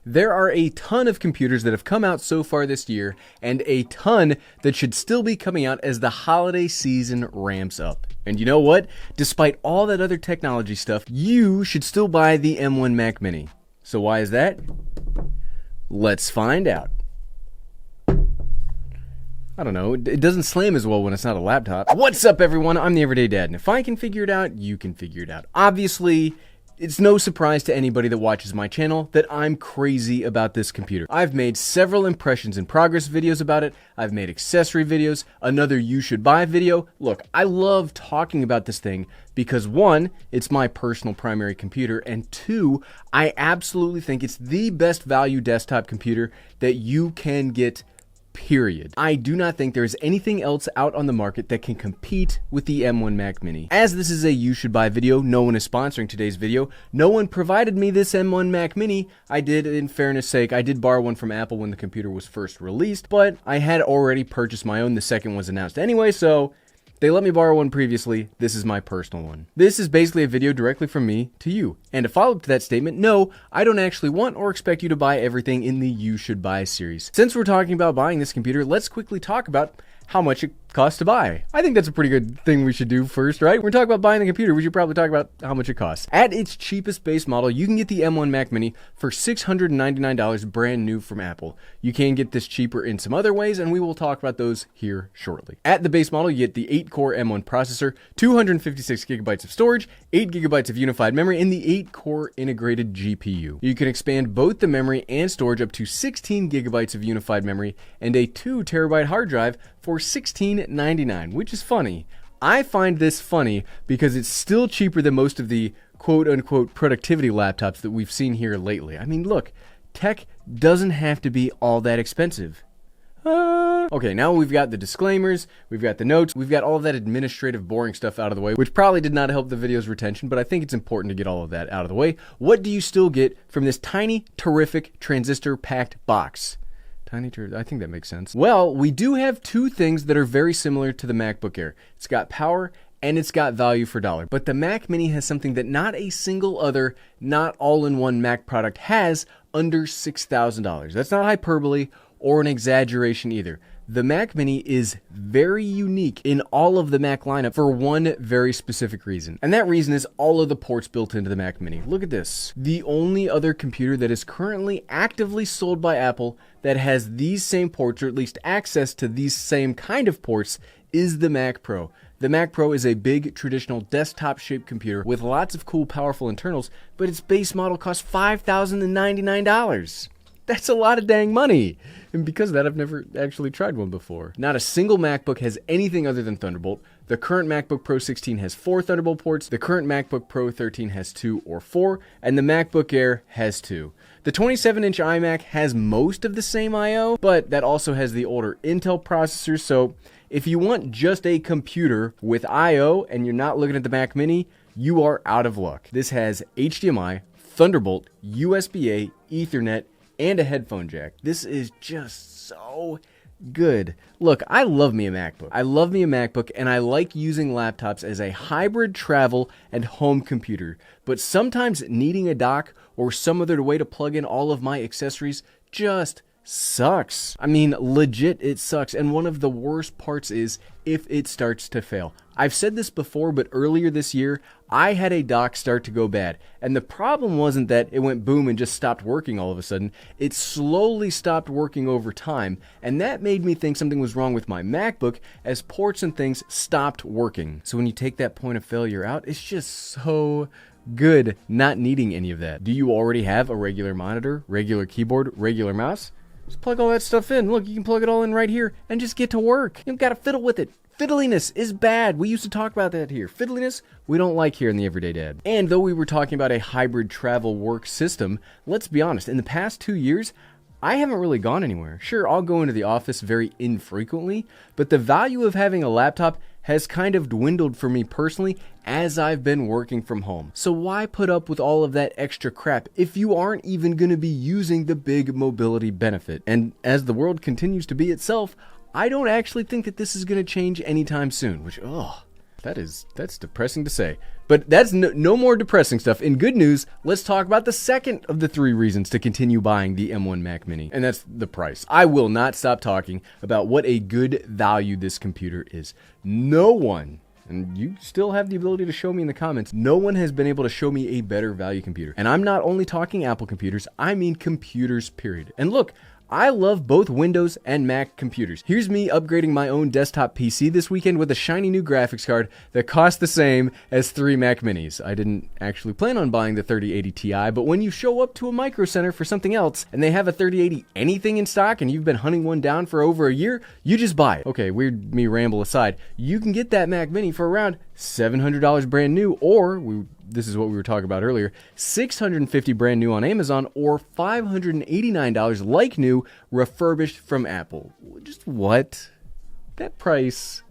There are a ton of computers that have come out so far this year, and a ton that should still be coming out as the holiday season ramps up. And you know what? Despite all that other technology stuff, you should still buy the M1 Mac Mini. So why is that? Let's find out. I don't know, it doesn't slam as well when it's not a laptop. What's up everyone, I'm the Everyday Dad, and if I can figure it out, you can figure it out. Obviously, it's no surprise to anybody that watches my channel that I'm crazy about this computer. I've made several impressions in progress videos about it, I've made accessory videos, another you should buy video. Look, I love talking about this thing because one, it's my personal primary computer, and two, I absolutely think it's the best value desktop computer that you can get. Period. I do not think there is anything else out on the market that can compete with the M1 Mac Mini. As this is a you should buy video, no one is sponsoring today's video. No one provided me this M1 Mac Mini. I did, in fairness sake, I did borrow one from Apple when the computer was first released, but I had already purchased my own. The second was announced anyway, so they let me borrow one previously. This is my personal one. This is basically a video directly from me to you. And to follow up to that statement, no, I don't actually want or expect you to buy everything in the You Should Buy series. Since we're talking about buying this computer, let's quickly talk about how much it costs to buy. I think that's a pretty good thing we should do first, right? When we talk about buying the computer, we should probably talk about how much it costs. At its cheapest base model, you can get the M1 Mac Mini for $699 brand new from Apple. You can get this cheaper in some other ways, and we will talk about those here shortly. At the base model, you get the 8-core M1 processor, 256 gigabytes of storage, 8 gigabytes of unified memory, and the 8-core integrated GPU. You can expand both the memory and storage up to 16 gigabytes of unified memory and a 2 terabyte hard drive for $1699, which is funny. I find this funny because it's still cheaper than most of the quote-unquote productivity laptops that we've seen here lately. I mean, look, tech doesn't have to be all that expensive. Okay, now we've got the disclaimers, we've got the notes, we've got all of that administrative boring stuff out of the way, which probably did not help the video's retention, but I think it's important to get all of that out of the way. What do you still get from this tiny, terrific, transistor-packed box? I think that makes sense. Well, we do have two things that are very similar to the MacBook Air. It's got power and it's got value for dollar. But the Mac Mini has something that not a single other, not all-in-one Mac product has under $6,000. That's not hyperbole or an exaggeration either. The Mac Mini is very unique in all of the Mac lineup for one very specific reason. And that reason is all of the ports built into the Mac Mini. Look at this. The only other computer that is currently actively sold by Apple that has these same ports, or at least access to these same kind of ports, is the Mac Pro. The Mac Pro is a big, traditional desktop-shaped computer with lots of cool, powerful internals, but its base model costs $5,099. That's a lot of dang money. And because of that, I've never actually tried one before. Not a single MacBook has anything other than Thunderbolt. The current MacBook Pro 16 has 4 Thunderbolt ports. The current MacBook Pro 13 has 2 or 4. And the MacBook Air has 2. The 27-inch iMac has most of the same I/O, but that also has the older Intel processor. So if you want just a computer with I/O and you're not looking at the Mac Mini, you are out of luck. This has HDMI, Thunderbolt, USB-A, Ethernet, and a headphone jack. This is just so good. Look, I love me a MacBook. I love me a MacBook, and I like using laptops as a hybrid travel and home computer. But sometimes needing a dock or some other way to plug in all of my accessories just sucks. I mean, legit, it sucks. And one of the worst parts is if it starts to fail. I've said this before, but earlier this year, I had a dock start to go bad. And the problem wasn't that it went boom and just stopped working all of a sudden. It slowly stopped working over time. And that made me think something was wrong with my MacBook as ports and things stopped working. So when you take that point of failure out, it's just so good not needing any of that. Do you already have a regular monitor, regular keyboard, regular mouse? Just plug all that stuff in. Look, you can plug it all in right here and just get to work. You don't gotta fiddle with it. Fiddliness is bad. We used to talk about that here. Fiddliness, we don't like here in the Everyday Dad. And though we were talking about a hybrid travel work system, let's be honest, in the past 2 years, I haven't really gone anywhere. Sure, I'll go into the office very infrequently, but the value of having a laptop has kind of dwindled for me personally as I've been working from home. So why put up with all of that extra crap if you aren't even going to be using the big mobility benefit? And as the world continues to be itself, I don't actually think that this is going to change anytime soon, which, That's depressing to say. But that's no more depressing stuff. In good news, let's talk about the second of the 3 reasons to continue buying the M1 Mac Mini, and that's the price. I will not stop talking about what a good value this computer is. No one, and you still have the ability to show me in the comments, no one has been able to show me a better value computer. And I'm not only talking Apple computers, I mean computers, period. And look, I love both Windows and Mac computers. Here's me upgrading my own desktop PC this weekend with a shiny new graphics card that costs the same as 3 Mac Minis. I didn't actually plan on buying the 3080 Ti, but when you show up to a Micro Center for something else and they have a 3080 anything in stock and you've been hunting one down for over a year, you just buy it. Okay, weird me ramble aside, you can get that Mac Mini for around $700 brand new, or this is what we were talking about earlier, $650 brand new on Amazon, or $589 like new, refurbished from Apple. Just what? That price,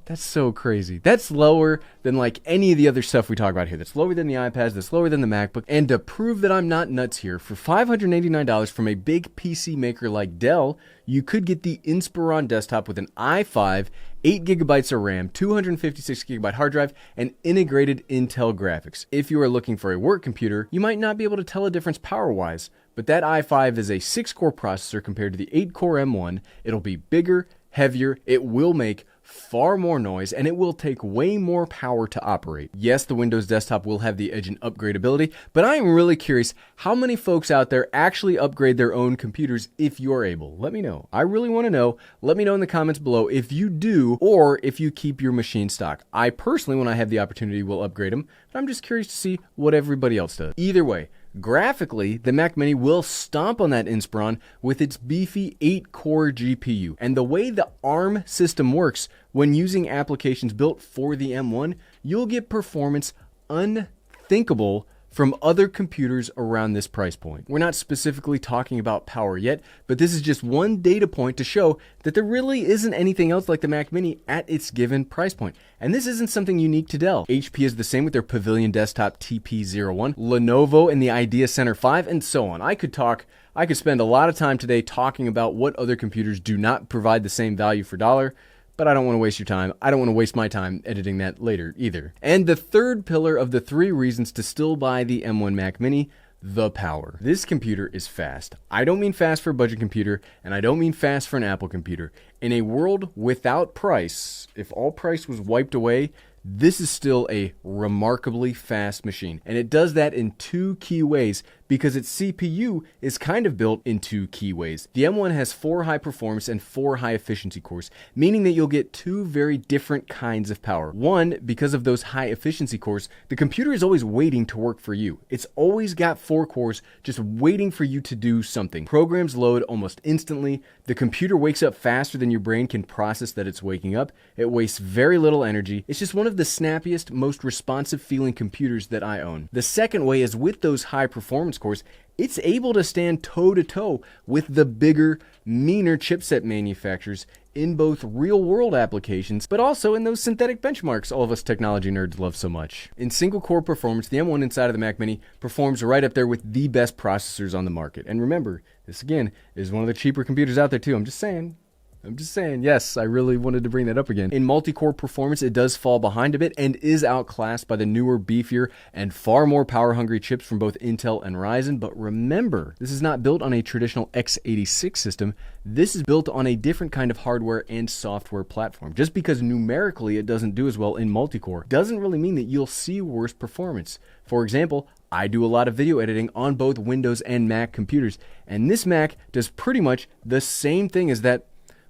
that's so crazy. That's lower than like any of the other stuff we talk about here. That's lower than the iPads, that's lower than the MacBook. And to prove that I'm not nuts here, for $589 from a big PC maker like Dell, you could get the Inspiron desktop with an i5, 8 gigabytes of RAM, 256 gigabyte hard drive, and integrated Intel graphics. If you are looking for a work computer, you might not be able to tell a difference power-wise, but that i5 is a 6-core processor compared to the 8-core M1. It'll be bigger, heavier, it will make far more noise, and it will take way more power to operate. Yes, the Windows desktop will have the edge in upgradability, but I am really curious how many folks out there actually upgrade their own computers if you're able. Let me know. I really want to know. Let me know in the comments below if you do or if you keep your machine stock. I personally, when I have the opportunity, will upgrade them, but I'm just curious to see what everybody else does. Either way, graphically, the Mac Mini will stomp on that Inspiron with its beefy 8-core GPU. And the way the ARM system works, when using applications built for the M1, you'll get performance unthinkable from other computers around this price point. We're not specifically talking about power yet, but this is just one data point to show that there really isn't anything else like the Mac Mini at its given price point. And this isn't something unique to Dell. HP is the same with their Pavilion Desktop TP01, Lenovo and the Idea Center 5, and so on. I could spend a lot of time today talking about what other computers do not provide the same value for dollar, but I don't want to waste your time. I don't want to waste my time editing that later either. And the third pillar of the 3 reasons to still buy the M1 Mac Mini, the power. This computer is fast. I don't mean fast for a budget computer, and I don't mean fast for an Apple computer. In a world without price, if all price was wiped away, this is still a remarkably fast machine. And it does that in 2 key ways because its CPU is kind of built in 2 key ways. The M1 has 4 high performance and 4 high efficiency cores, meaning that you'll get 2 very different kinds of power. One, because of those high efficiency cores, the computer is always waiting to work for you. It's always got 4 cores just waiting for you to do something. Programs load almost instantly. The computer wakes up faster than your brain can process that it's waking up. It wastes very little energy. It's just one of the snappiest, most responsive feeling computers that I own. The second way is with those high performance cores, it's able to stand toe-to-toe with the bigger, meaner chipset manufacturers in both real-world applications, but also in those synthetic benchmarks all of us technology nerds love so much. In single-core performance, the M1 inside of the Mac Mini performs right up there with the best processors on the market. And remember, this again is one of the cheaper computers out there too. I'm just saying, yes, I really wanted to bring that up again. In multi-core performance, it does fall behind a bit and is outclassed by the newer, beefier, and far more power-hungry chips from both Intel and Ryzen. But remember, this is not built on a traditional x86 system. This is built on a different kind of hardware and software platform. Just because numerically it doesn't do as well in multi-core doesn't really mean that you'll see worse performance. For example, I do a lot of video editing on both Windows and Mac computers, and this Mac does pretty much the same thing as that,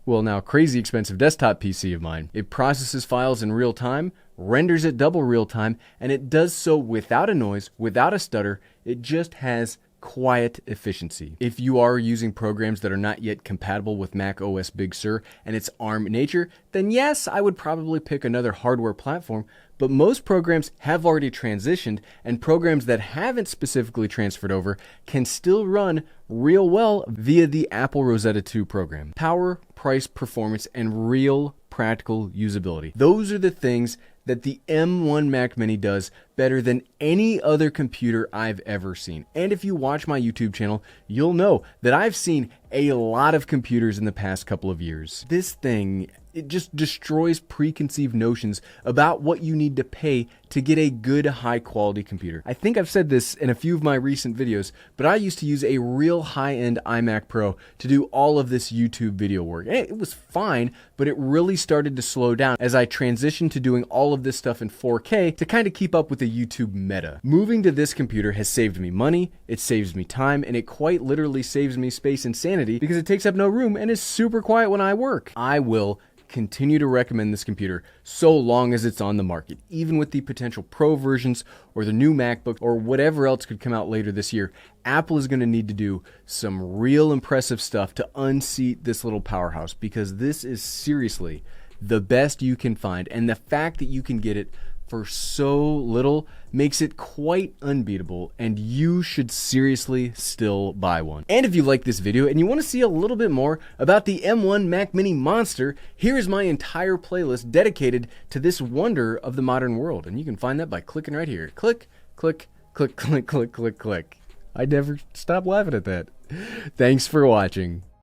well, now crazy expensive desktop PC of mine. It processes files in real time, renders at double real time, and it does so without a noise, without a stutter. It just has quiet efficiency. If you are using programs that are not yet compatible with Mac OS Big Sur and its ARM nature, then yes, I would probably pick another hardware platform, but most programs have already transitioned, and programs that haven't specifically transferred over can still run real well via the Apple Rosetta 2 program. Power, price, performance, and real practical usability. Those are the things that the M1 Mac Mini does better than any other computer I've ever seen. And if you watch my YouTube channel, you'll know that I've seen a lot of computers in the past couple of years. This thing It just destroys preconceived notions about what you need to pay to get a good high quality computer. I think I've said this in a few of my recent videos, but I used to use a real high-end iMac Pro to do all of this YouTube video work. And it was fine, but it really started to slow down as I transitioned to doing all of this stuff in 4K to kind of keep up with the YouTube meta. Moving to this computer has saved me money, it saves me time, and it quite literally saves me space and sanity because it takes up no room and is super quiet when I work. I will continue to recommend this computer so long as it's on the market, even with the potential Pro versions or the new MacBook or whatever else could come out later this year. Apple is going to need to do some real impressive stuff to unseat this little powerhouse, because this is seriously the best you can find, and the fact that you can get it for so little makes it quite unbeatable, and you should seriously still buy one. And if you like this video and you want to see a little bit more about the M1 Mac Mini monster, here's my entire playlist dedicated to this wonder of the modern world, and you can find that by clicking right here. Click, click, click, click, click, click, click. I never stop laughing at that. Thanks for watching.